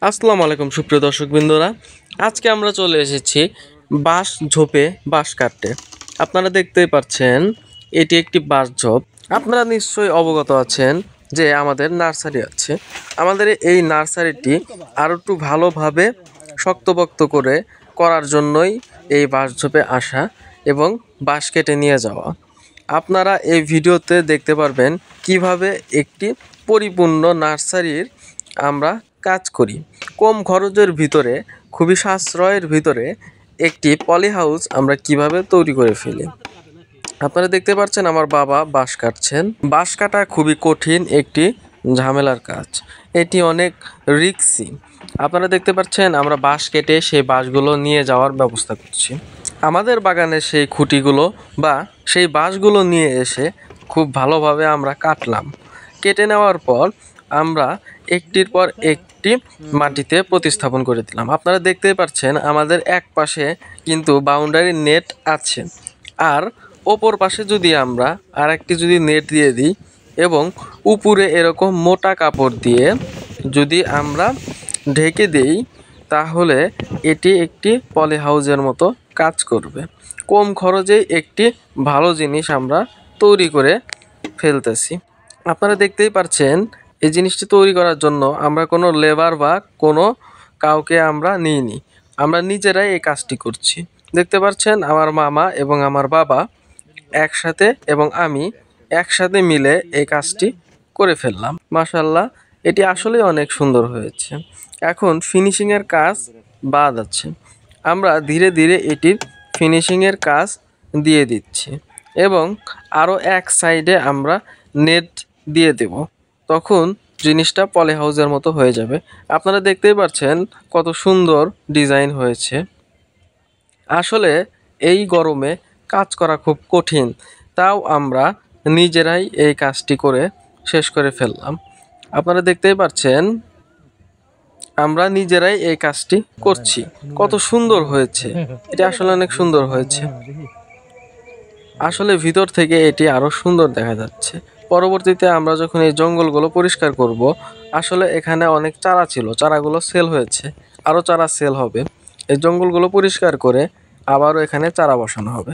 আসসালামু আলাইকুম সুপ্রিয় দর্শকবৃন্দরা, আজকে আমরা চলে এসেছি বাঁশ ঝোপে বাঁশ কাটতে। আপনারা দেখতেই পাচ্ছেন এটি একটি বাঁশ ঝোপ। আপনারা নিশ্চয়ই অবগত আছেন যে আমাদের নার্সারি আছে। আমাদের এই নার্সারিটি আরও একটু ভালোভাবে শক্তপোক্ত করে করার জন্যই এই বাঁশ ঝোপে আসা এবং বাঁশ কেটে নিয়ে যাওয়া। আপনারা এই ভিডিওতে দেখতে পারবেন কিভাবে একটি পরিপূর্ণ নার্সারির আমরা কাজ করি। কম খরচের ভিতরে, খুবই সাশ্রয়ের ভিতরে একটি পলি হাউস আমরা কিভাবে তৈরি করে ফেলি। আপনারা দেখতে পাচ্ছেন আমার বাবা বাঁশ কাটছেন। বাঁশ কাটা খুবই কঠিন একটি ঝামেলার কাজ, এটি অনেক রিস্কি। আপনারা দেখতে পাচ্ছেন আমরা বাঁশ কেটে সেই বাঁশগুলো নিয়ে যাওয়ার ব্যবস্থা করছি। আমাদের বাগানের সেই খুঁটিগুলো বা সেই বাঁশগুলো নিয়ে এসে খুব ভালোভাবে আমরা কাটলাম। কেটে নেওয়ার পর আমরা একটির পর একটি মাটিতে প্রতিস্থাপন করে দিলাম। আপনারা দেখতেই পাচ্ছেন আমাদের এক পাশে কিন্তু বাউন্ডারি নেট আছে, আর ওপর পাশে যদি আমরা আর একটি যদি নেট দিয়ে দিই এবং উপরে এরকম মোটা কাপড় দিয়ে যদি আমরা ঢেকে দিই, তাহলে এটি একটি পলি হাউসের মতো কাজ করবে। কম খরচে একটি ভালো জিনিস আমরা তৈরি করে ফেলতেছি। আপনারা দেখতেই পাচ্ছেন এই জিনিসটি তৈরি করার জন্য আমরা কোনো লেবার বা কোনো কাউকে আমরা নিইনি, আমরা নিজেরাই এই কাজটি করছি। দেখতে পাচ্ছেন আমার মামা এবং আমার বাবা একসাথে এবং আমি একসাথে মিলে এই কাজটি করে ফেললাম। মাশাআল্লাহ, এটি আসলে অনেক সুন্দর হয়েছে। এখন ফিনিশিংয়ের কাজ বাদ আছে, আমরা ধীরে ধীরে এটির ফিনিশিংয়ের কাজ দিয়ে দিচ্ছি এবং আরও এক সাইডে আমরা নেট দিয়ে দেব, তখন জিনিসটা পলি হাউসের মতো হয়ে যাবে। আপনারা দেখতেই পাচ্ছেন কত সুন্দর ডিজাইন হয়েছে। আসলে এই গরমে কাজ করা খুব কঠিন, তাও আমরা নিজেরাই এই কাজটি করে শেষ করে ফেললাম। আপনারা দেখতেই পাচ্ছেন আমরা নিজেরাই এই কাজটি করছি। কত সুন্দর হয়েছে, এটা আসলে অনেক সুন্দর হয়েছে। আসলে ভিতর থেকে এটি আরো সুন্দর দেখা যাচ্ছে। পরবর্তীতে আমরা যখন এই জঙ্গলগুলো পরিষ্কার করব, আসলে এখানে অনেক চারা ছিল, চারাগুলো সেল হয়েছে, আরো চারা সেল হবে। এই জঙ্গলগুলো পরিষ্কার করে আবারও এখানে চারা বসানো হবে।